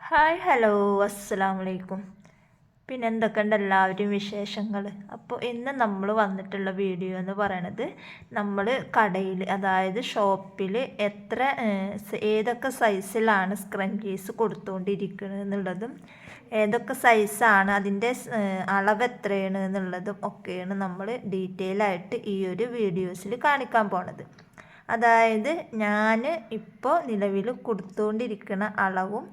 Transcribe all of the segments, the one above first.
Hi hello അസ്സലാമു അലൈക്കും. പിന്നെ എന്തൊക്കെയുണ്ട് എല്ലാവരും വിശേഷങ്ങൾ? അപ്പോൾ ഇന്ന് നമ്മൾ വന്നിട്ടുള്ള വീഡിയോ എന്ന് പറയണത് നമ്മൾ കടയിൽ, അതായത് ഷോപ്പിൽ ഏതൊക്കെ സൈസിലാണ് സ്ക്രഞ്ചീസ് കൊടുത്തുകൊണ്ടിരിക്കുന്നത് എന്നുള്ളതും ഏതൊക്കെ സൈസാണ് അതിൻ്റെ അളവ് എത്രയാണ് എന്നുള്ളതും ഒക്കെയാണ് നമ്മൾ ഡീറ്റെയിൽ ആയിട്ട് ഈ ഒരു വീഡിയോസിൽ കാണിക്കാൻ പോണത്. അതായത് ഞാൻ ഇപ്പോൾ നിലവിൽ കൊടുത്തുകൊണ്ടിരിക്കുന്ന അളവും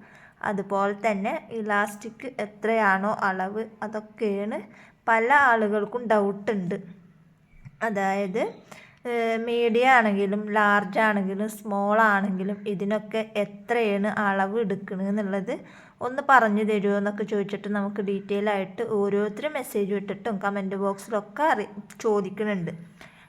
അതുപോലെ തന്നെ ഇലാസ്റ്റിക് എത്രയാണോ അളവ് അതൊക്കെയാണ് പല ആളുകൾക്കും ഡൗട്ടുണ്ട്. അതായത് മീഡിയം ആണെങ്കിലും ലാർജ് ആണെങ്കിലും സ്മോൾ ആണെങ്കിലും ഇതിനൊക്കെ എത്രയാണ് അളവ് എടുക്കുന്നത് എന്നുള്ളത് ഒന്ന് പറഞ്ഞു തരുമോ എന്നൊക്കെ ചോദിച്ചിട്ട് നമുക്ക് ഡീറ്റെയിൽ ആയിട്ട് ഓരോരുത്തരും മെസ്സേജ് ഇട്ടിട്ടും കമൻറ്റ് ബോക്സിലൊക്കെ ചോദിക്കുന്നുണ്ട്.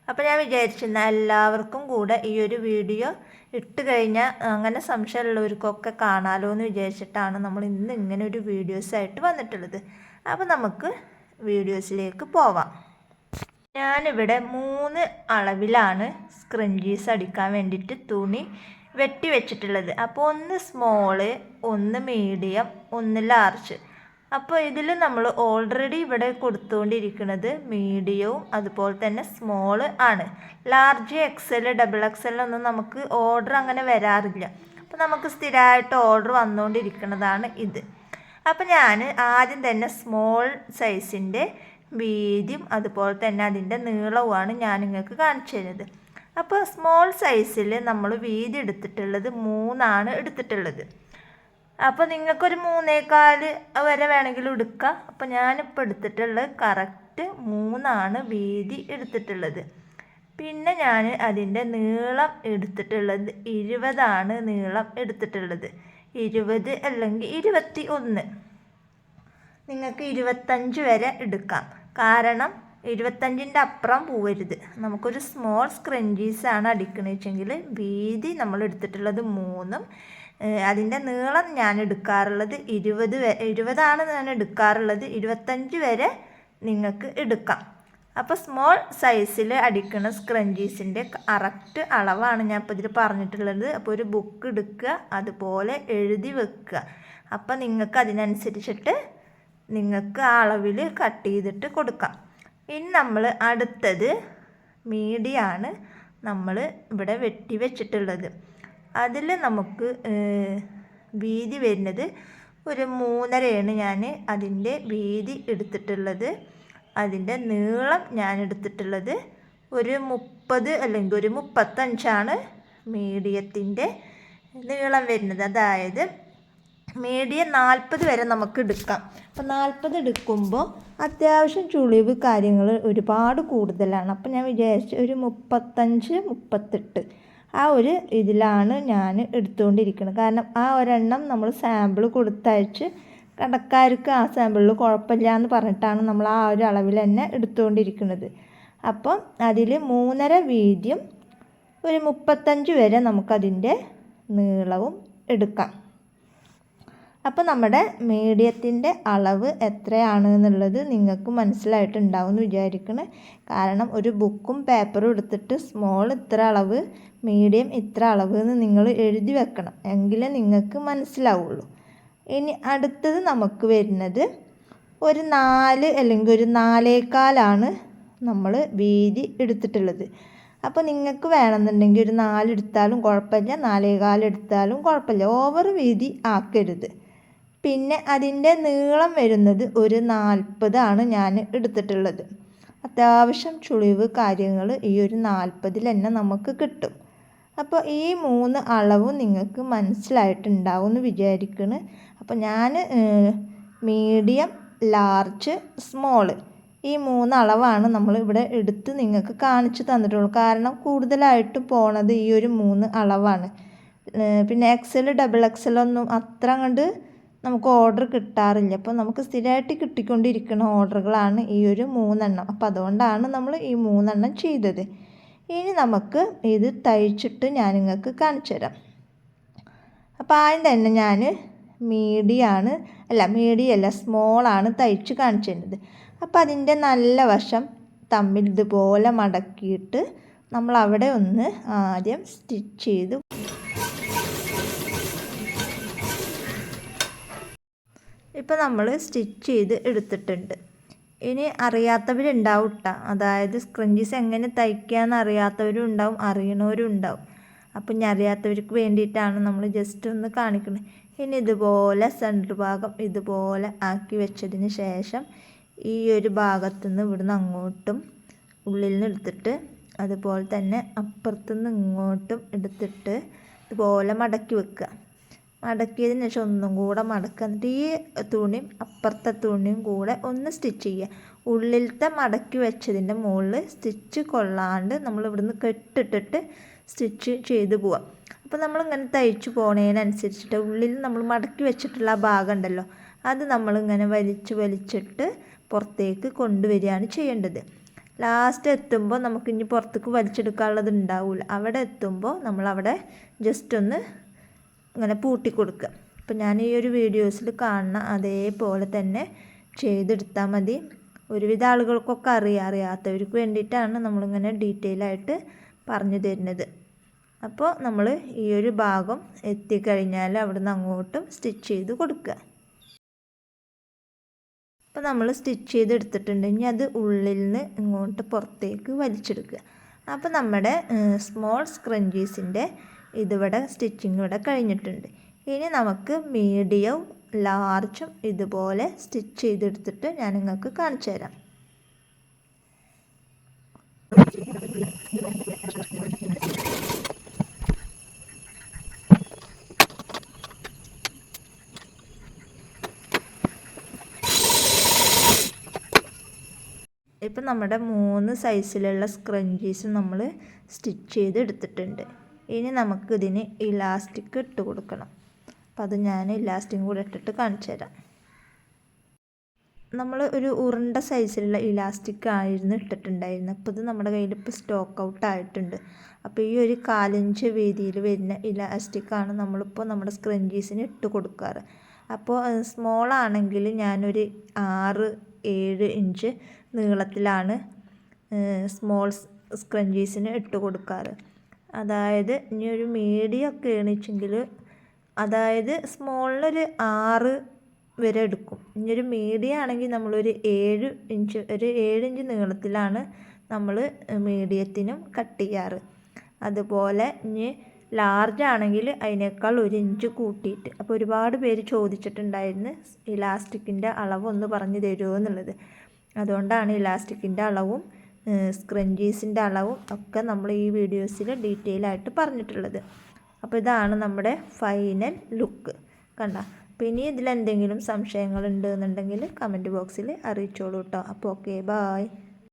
അപ്പോൾ ഞാൻ വിചാരിച്ചിരുന്ന എല്ലാവർക്കും കൂടെ ഈ ഒരു വീഡിയോ ഇട്ട് കഴിഞ്ഞാൽ അങ്ങനെ സംശയമുള്ളവർക്കൊക്കെ കാണാമല്ലോ എന്ന് വിചാരിച്ചിട്ടാണ് നമ്മൾ ഇന്ന് ഇങ്ങനെ ഒരു വീഡിയോസായിട്ട് വന്നിട്ടുള്ളത്. അപ്പോൾ നമുക്ക് വീഡിയോസിലേക്ക് പോവാം. ഞാനിവിടെ 3 അളവിലാണ് സ്ക്രഞ്ചീസ് അടിക്കാൻ വേണ്ടിയിട്ട് തുണി വെട്ടി വെച്ചിട്ടുള്ളത്. അപ്പോൾ ഒന്ന് സ്മോള്, ഒന്ന് മീഡിയം, ഒന്ന് ലാർജ്. അപ്പോൾ ഇതിൽ നമ്മൾ ഓൾറെഡി ഇവിടെ കൊടുത്തുകൊണ്ടിരിക്കുന്നത് മീഡിയവും അതുപോലെ തന്നെ സ്മോള് ആണ്. ലാർജ്, എക്സൽ, ഡബിൾ എക്സൽ ഒന്നും നമുക്ക് ഓർഡർ അങ്ങനെ വരാറില്ല. അപ്പോൾ നമുക്ക് സ്ഥിരമായിട്ട് ഓർഡർ വന്നുകൊണ്ടിരിക്കുന്നതാണ് ഇത്. അപ്പോൾ ഞാൻ ആദ്യം തന്നെ സ്മോൾ സൈസിൻ്റെ വീതിയും അതുപോലെ തന്നെ അതിൻ്റെ നീളവുമാണ് ഞാൻ നിങ്ങൾക്ക് കാണിച്ചു തരുന്നത്. അപ്പോൾ സ്മോൾ സൈസിൽ നമ്മൾ വീതി എടുത്തിട്ടുള്ളത് 3 എടുത്തിട്ടുള്ളത്. അപ്പോൾ നിങ്ങൾക്കൊരു 3.25 വരെ വേണമെങ്കിലും എടുക്കാം. അപ്പോൾ ഞാനിപ്പോൾ എടുത്തിട്ടുള്ളത് കറക്റ്റ് 3 വീതി എടുത്തിട്ടുള്ളത്. പിന്നെ ഞാൻ അതിൻ്റെ നീളം എടുത്തിട്ടുള്ളത് 20 നീളം എടുത്തിട്ടുള്ളത്. 20 അല്ലെങ്കിൽ 21. നിങ്ങൾക്ക് 25 വരെ എടുക്കാം. കാരണം 25ൻ്റെ അപ്പുറം പോവരുത്. നമുക്കൊരു സ്മോൾ സ്ക്രഞ്ചീസാണ് അടിക്കണമെന്ന് വെച്ചെങ്കിൽ വീതി നമ്മൾ എടുത്തിട്ടുള്ളത് 3, അതിൻ്റെ നീളം ഞാൻ എടുക്കാറുള്ളത് 20 ഞാൻ എടുക്കാറുള്ളത്. 25 വരെ നിങ്ങൾക്ക് എടുക്കാം. അപ്പോൾ സ്മോൾ സൈസിൽ അടിക്കുന്ന സ്ക്രഞ്ചീസിൻ്റെ കറക്റ്റ് അളവാണ് ഞാൻ ഇപ്പോൾ ഇതിൽ പറഞ്ഞിട്ടുള്ളത്. അപ്പോൾ ഒരു ബുക്ക് എടുക്കുക, അതുപോലെ എഴുതി വെക്കുക. അപ്പോൾ നിങ്ങൾക്ക് അതിനനുസരിച്ചിട്ട് നിങ്ങൾക്ക് ആ അളവിൽ കട്ട് ചെയ്തിട്ട് കൊടുക്കാം. ഇനി നമ്മൾ അടുത്തത് മീഡിയാണ് നമ്മൾ ഇവിടെ വെട്ടി വെച്ചിട്ടുള്ളത്. അതിൽ നമുക്ക് വീതി വരുന്നത് ഒരു 3.5 ഞാൻ അതിൻ്റെ വീതി എടുത്തിട്ടുള്ളത്. അതിൻ്റെ നീളം ഞാൻ എടുത്തിട്ടുള്ളത് ഒരു 30 അല്ലെങ്കിൽ ഒരു 35 മീഡിയത്തിൻ്റെ നീളം വരുന്നത്. അതായത് മീഡിയം 40 വരെ നമുക്ക് എടുക്കാം. അപ്പോൾ 40 എടുക്കുമ്പോൾ അത്യാവശ്യം ചുളിവ് കാര്യങ്ങൾ ഒരുപാട് കൂടുതലാണ്. അപ്പോൾ ഞാൻ വിചാരിച്ചു ഒരു 35, 38 ആ ഒരു ഇതിലാണ് ഞാൻ എടുത്തുകൊണ്ടിരിക്കുന്നത്. കാരണം ആ ഒരെണ്ണം നമ്മൾ സാമ്പിൾ കൊടുത്തയച്ച് കടക്കാർക്ക് ആ സാമ്പിളിൽ കുഴപ്പമില്ല എന്ന് പറഞ്ഞിട്ടാണ് നമ്മൾ ആ ഒരു അളവിൽ തന്നെ എടുത്തുകൊണ്ടിരിക്കുന്നത്. അപ്പം അതിൽ 3.5 വീതിയും ഒരു 35 വരെ നമുക്കതിൻ്റെ നീളവും എടുക്കാം. അപ്പോൾ നമ്മുടെ മീഡിയത്തിൻ്റെ അളവ് എത്രയാണ് എന്നുള്ളത് നിങ്ങൾക്ക് മനസ്സിലായിട്ടുണ്ടാവും എന്ന് വിചാരിക്കണം. കാരണം ഒരു ബുക്കും പേപ്പറും എടുത്തിട്ട് സ്മോൾ ഇത്ര അളവ്, മീഡിയം ഇത്ര അളവ് എന്ന് നിങ്ങൾ എഴുതി വെക്കണം. എങ്കിലേ നിങ്ങൾക്ക് മനസ്സിലാവുള്ളൂ. ഇനി അടുത്തത് നമുക്ക് വരുന്നത് ഒരു 4 അല്ലെങ്കിൽ ഒരു 4.25 നമ്മൾ വീതി എടുത്തിട്ടുള്ളത്. അപ്പോൾ നിങ്ങൾക്ക് വേണമെന്നുണ്ടെങ്കിൽ ഒരു 4 എടുത്താലും കുഴപ്പമില്ല, 4.25 എടുത്താലും കുഴപ്പമില്ല. ഓവർ വീതി ആക്കരുത്. പിന്നെ അതിൻ്റെ നീളം വരുന്നത് ഒരു 40 ഞാൻ എടുത്തിട്ടുള്ളത്. അത്യാവശ്യം ചുളിവ് കാര്യങ്ങൾ ഈ ഒരു 40 തന്നെ നമുക്ക് കിട്ടും. അപ്പോൾ ഈ 3 അളവും നിങ്ങൾക്ക് മനസ്സിലായിട്ടുണ്ടാവും എന്ന് വിചാരിക്കുന്നു. അപ്പോൾ ഞാൻ മീഡിയം, ലാർജ്, സ്മോള് ഈ 3 അളവാണ് നമ്മൾ ഇവിടെ എടുത്ത് നിങ്ങൾക്ക് കാണിച്ചു തന്നിട്ടുള്ളൂ. കാരണം കൂടുതലായിട്ട് പോണത് ഈ ഒരു 3 അളവാണ്. പിന്നെ എക്സൽ, ഡബിൾ എക്സൽ ഒന്നും അത്ര കണ്ട് നമുക്ക് ഓർഡർ കിട്ടാറില്ല. അപ്പോൾ നമുക്ക് സ്ഥിരമായിട്ട് കിട്ടിക്കൊണ്ടിരിക്കുന്ന ഓർഡറുകളാണ് ഈ ഒരു 3 അപ്പോൾ അതുകൊണ്ടാണ് നമ്മൾ ഈ 3 ചെയ്തത്. ഇനി നമുക്ക് ഇത് തയ്ച്ചിട്ട് ഞാൻ നിങ്ങൾക്ക് കാണിച്ചു തരാം. അപ്പോൾ ആദ്യം തന്നെ ഞാൻ മീഡിയമല്ല സ്മോളാണ് തയ്ച്ച് കാണിച്ചു തരുന്നത്. അപ്പോൾ അതിൻ്റെ നല്ല വശം തമ്മിൽ ഇതുപോലെ മടക്കിയിട്ട് നമ്മൾ അവിടെ ഒന്ന് ആദ്യം സ്റ്റിച്ച് ചെയ്ത് ഇപ്പോൾ നമ്മൾ സ്റ്റിച്ച് ചെയ്ത് എടുത്തിട്ടുണ്ട്. ഇനി അറിയാത്തവരുണ്ടാവും കേട്ടോ, അതായത് സ്ക്രഞ്ചീസ് എങ്ങനെ തയ്ക്കാമെന്ന് അറിയാത്തവരും ഉണ്ടാവും, അറിയണവരും ഉണ്ടാവും. അപ്പം ഞാൻ അറിയാത്തവർക്ക് വേണ്ടിയിട്ടാണ് നമ്മൾ ജസ്റ്റ് ഒന്ന് കാണിക്കുന്നത്. ഇനി ഇതുപോലെ സെൻറ്റർ ഭാഗം ഇതുപോലെ ആക്കി വെച്ചതിന് ശേഷം ഈ ഒരു ഭാഗത്തുനിന്ന് ഇവിടുന്ന് അങ്ങോട്ടും ഉള്ളിൽ നിന്ന് എടുത്തിട്ട് അതുപോലെ തന്നെ അപ്പുറത്തുനിന്ന് ഇങ്ങോട്ടും എടുത്തിട്ട് ഇതുപോലെ മടക്കി വെക്കുക. മടക്കിയതിന് ശേഷം ഒന്നും കൂടെ മടക്കുക. എന്നിട്ട് ഈ തുണിയും അപ്പുറത്തെ തുണിയും കൂടെ ഒന്ന് സ്റ്റിച്ച് ചെയ്യുക. ഉള്ളിലത്തെ മടക്കി വെച്ചതിൻ്റെ മുകളിൽ സ്റ്റിച്ച് കൊള്ളാണ്ട് നമ്മൾ ഇവിടുന്ന് കെട്ടിട്ടിട്ട് സ്റ്റിച്ച് ചെയ്ത് പോവാം. അപ്പോൾ നമ്മളിങ്ങനെ തയ്ച്ച് പോണതിനനുസരിച്ചിട്ട് ഉള്ളിൽ നമ്മൾ മടക്കി വെച്ചിട്ടുള്ള ആ ഭാഗം ഉണ്ടല്ലോ, അത് നമ്മളിങ്ങനെ വലിച്ചിട്ട് പുറത്തേക്ക് കൊണ്ടുവരികയാണ് ചെയ്യേണ്ടത്. ലാസ്റ്റ് എത്തുമ്പോൾ നമുക്കിനി പുറത്തേക്ക് വലിച്ചെടുക്കാനുള്ളത് ഉണ്ടാവില്ല. അവിടെ എത്തുമ്പോൾ നമ്മളവിടെ ജസ്റ്റ് ഒന്ന് ഇങ്ങനെ പൂട്ടി കൊടുക്കുക. അപ്പോൾ ഞാൻ ഈ ഒരു വീഡിയോസിൽ കാണുന്ന അതേപോലെ തന്നെ ചെയ്തെടുത്താൽ മതി. ഒരുവിധ ആളുകൾക്കൊക്കെ അറിയാത്തവർക്ക് വേണ്ടിയിട്ടാണ് നമ്മളിങ്ങനെ ഡീറ്റെയിൽ ആയിട്ട് പറഞ്ഞു തരുന്നത്. അപ്പോൾ നമ്മൾ ഈ ഒരു ഭാഗം എത്തിക്കഴിഞ്ഞാൽ അവിടുന്ന് അങ്ങോട്ടും സ്റ്റിച്ച് ചെയ്ത് കൊടുക്കുക. അപ്പോൾ നമ്മൾ സ്റ്റിച്ച് ചെയ്തെടുത്തിട്ടുണ്ട്. ഇനി അത് ഉള്ളിൽ നിന്ന് ഇങ്ങോട്ട് പുറത്തേക്ക് വലിച്ചെടുക്കുക. അപ്പോൾ നമ്മുടെ സ്മോൾ സ്ക്രഞ്ചീസിൻ്റെ ഇതിവിടെ സ്റ്റിച്ചിങ് ഇവിടെ കഴിഞ്ഞിട്ടുണ്ട്. ഇനി നമുക്ക് മീഡിയവും ലാർജും ഇതുപോലെ സ്റ്റിച്ച് ചെയ്തെടുത്തിട്ട് ഞാൻ നിങ്ങൾക്ക് കാണിച്ചു തരാം. ഇപ്പം നമ്മുടെ 3 സൈസിലുള്ള സ്ക്രഞ്ചീസ് നമ്മൾ സ്റ്റിച്ച് ചെയ്ത് എടുത്തിട്ടുണ്ട്. ഇനി നമുക്കിതിന് ഇലാസ്റ്റിക് ഇട്ട് കൊടുക്കണം. അപ്പോൾ അത് ഞാൻ ഇലാസ്റ്റിക്കും കൂടെ ഇട്ടിട്ട് കാണിച്ചു തരാം. നമ്മൾ ഒരു ഉരുണ്ട സൈസിലുള്ള ഇലാസ്റ്റിക് ആയിരുന്നു ഇട്ടിട്ടുണ്ടായിരുന്നു. അപ്പോൾ ഇത് നമ്മുടെ കയ്യിൽ ഇപ്പോൾ സ്റ്റോക്ക് ഔട്ട് ആയിട്ടുണ്ട്. അപ്പോൾ ഈ ഒരു 4 ഇഞ്ച് വീതിയിൽ വരുന്ന ഇലാസ്റ്റിക്കാണ് നമ്മളിപ്പോൾ നമ്മുടെ സ്ക്രഞ്ചീസിന് ഇട്ട് കൊടുക്കാറ്. അപ്പോൾ സ്മോൾ ആണെങ്കിൽ ഞാനൊരു 6-7 ഇഞ്ച് നീളത്തിലാണ് സ്മോൾ സ്ക്രഞ്ചീസിന് ഇട്ട് കൊടുക്കാറ്. അതായത് ഇനി ഒരു മീഡിയം ഒക്കെ ആണെച്ചെങ്കിൽ, അതായത് സ്മോളിനൊരു 6 വരെ എടുക്കും. ഇനി ഒരു മീഡിയം ആണെങ്കിൽ നമ്മളൊരു 7 ഇഞ്ച് നീളത്തിലാണ് നമ്മൾ മീഡിയത്തിനും കട്ട് ചെയ്യാറ്. അതുപോലെ ഇനി ലാർജ് ആണെങ്കിൽ അതിനേക്കാൾ 1 ഇഞ്ച് കൂട്ടിയിട്ട്. അപ്പോൾ ഒരുപാട് പേര് ചോദിച്ചിട്ടുണ്ടായിരുന്നു ഇലാസ്റ്റിക്കിൻ്റെ അളവ് ഒന്ന് പറഞ്ഞു തരുമോ എന്നുള്ളത്. അതുകൊണ്ടാണ് ഇലാസ്റ്റിക്കിൻ്റെ അളവും സ്ക്രഞ്ചീസിൻ്റെ അളവും ഒക്കെ നമ്മൾ ഈ വീഡിയോസിൽ ഡീറ്റെയിൽ ആയിട്ട് പറഞ്ഞിട്ടുള്ളത്. അപ്പോൾ ഇതാണ് നമ്മുടെ ഫൈനൽ ലുക്ക്. കണ്ട. അപ്പോൾ ഇനി ഇതിലെന്തെങ്കിലും സംശയങ്ങളുണ്ട് എന്നുണ്ടെങ്കിൽ കമൻറ്റ് ബോക്സിൽ അറിയിച്ചോളൂ കേട്ടോ. അപ്പോൾ ഓക്കെ, ബായ്.